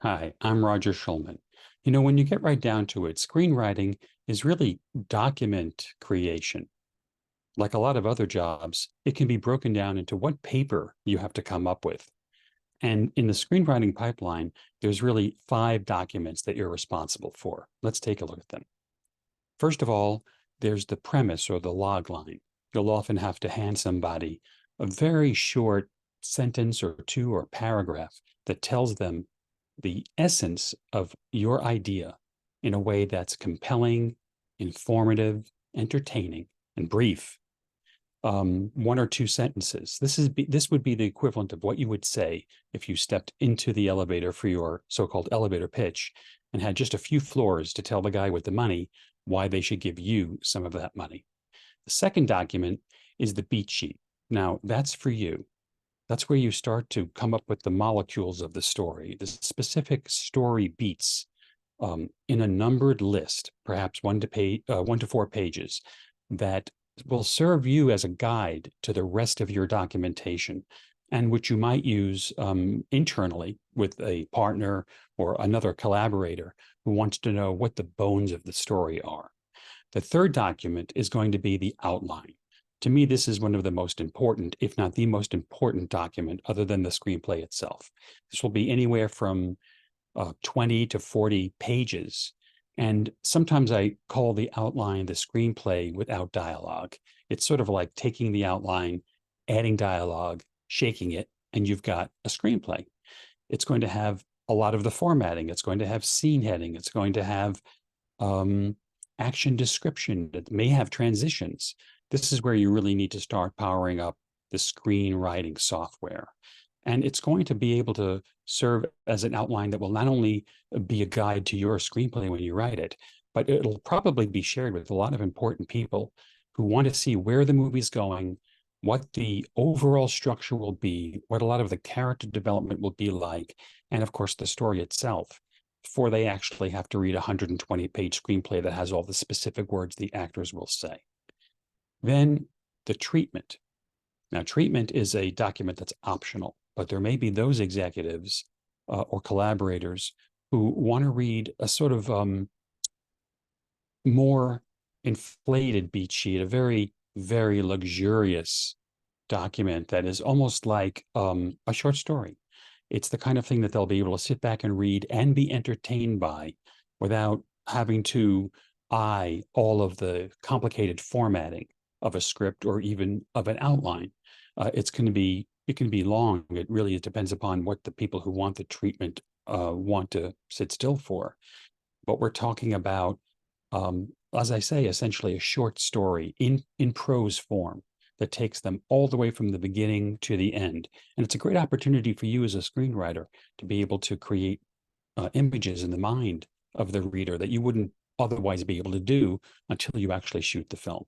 Hi, I'm Roger Schulman. When you get right down to it, screenwriting is really document creation. Like a lot of other jobs, it can be broken down into what paper you have to come up with. And in the screenwriting pipeline, there's really five documents that you're responsible for. Let's take a look at them. First of all, there's the premise or the log line. You'll often have to hand somebody a very short sentence or two or paragraph that tells them the essence of your idea in a way that's compelling, informative, entertaining, and brief. One or two sentences. This would be the equivalent of what you would say if you stepped into the elevator for your so-called elevator pitch and had just a few floors to tell the guy with the money why they should give you some of that money. The second document is the beat sheet. Now, that's for you. That's where you start to come up with the molecules of the story, the specific story beats in a numbered list, perhaps 1 to 4 pages, that will serve you as a guide to the rest of your documentation, and which you might use internally with a partner or another collaborator who wants to know what the bones of the story are. The third document is going to be the outline. To me, this is one of the most important, if not the most important document other than the screenplay itself. This will be anywhere from 20 to 40 pages. And sometimes I call the outline the screenplay without dialogue. It's sort of like taking the outline, adding dialogue, shaking it, and you've got a screenplay. It's going to have a lot of the formatting. It's going to have scene heading. It's going to have action description. It may have transitions. This is where you really need to start powering up the screenwriting software. And it's going to be able to serve as an outline that will not only be a guide to your screenplay when you write it, but it'll probably be shared with a lot of important people who want to see where the movie's going, what the overall structure will be, what a lot of the character development will be like, and of course, the story itself, before they actually have to read a 120-page screenplay that has all the specific words the actors will say. Then the treatment. Now, treatment is a document that's optional, but there may be those executives or collaborators who want to read a sort of more inflated beat sheet, a very, very luxurious document that is almost like a short story. It's the kind of thing that they'll be able to sit back and read and be entertained by without having to eye all of the complicated formatting of a script or even of an outline. It can be long. It really depends upon what the people who want the treatment want to sit still for. But we're talking about, as I say, essentially a short story in prose form that takes them all the way from the beginning to the end. And it's a great opportunity for you as a screenwriter to be able to create images in the mind of the reader that you wouldn't otherwise be able to do until you actually shoot the film.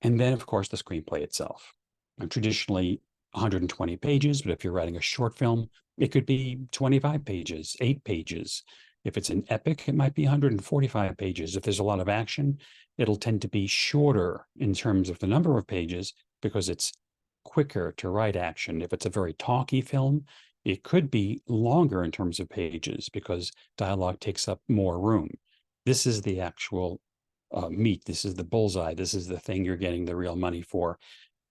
And then, of course, the screenplay itself. Traditionally 120 pages, but if you're writing a short film, it could be 25 pages, 8 pages. If it's an epic, it might be 145 pages. If there's a lot of action, it'll tend to be shorter in terms of the number of pages because it's quicker to write action. If it's a very talky film, it could be longer in terms of pages because dialogue takes up more room. This is the actual meat. This is the bullseye. This is the thing you're getting the real money for,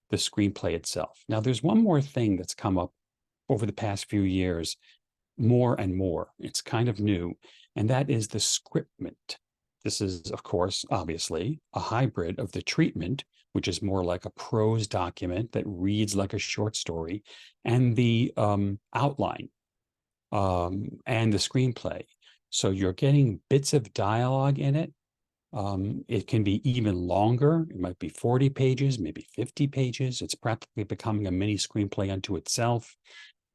the screenplay itself. Now, there's one more thing that's come up over the past few years, more and more. It's kind of new, and that is the scriptment. This is, of course, obviously, a hybrid of the treatment, which is more like a prose document that reads like a short story, and the outline and the screenplay. So you're getting bits of dialogue in it. It can be even longer. It might be 40 pages, maybe 50 pages. It's practically becoming a mini screenplay unto itself,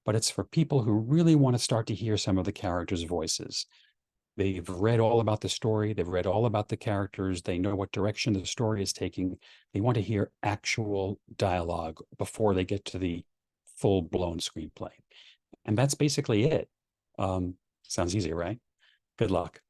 but it's for people who really want to start to hear some of the characters' voices. They've read all about the story. They've read all about the characters. They know what direction the story is taking. They want to hear actual dialogue before they get to the full-blown screenplay. And that's basically it. Sounds easy, right? Good luck.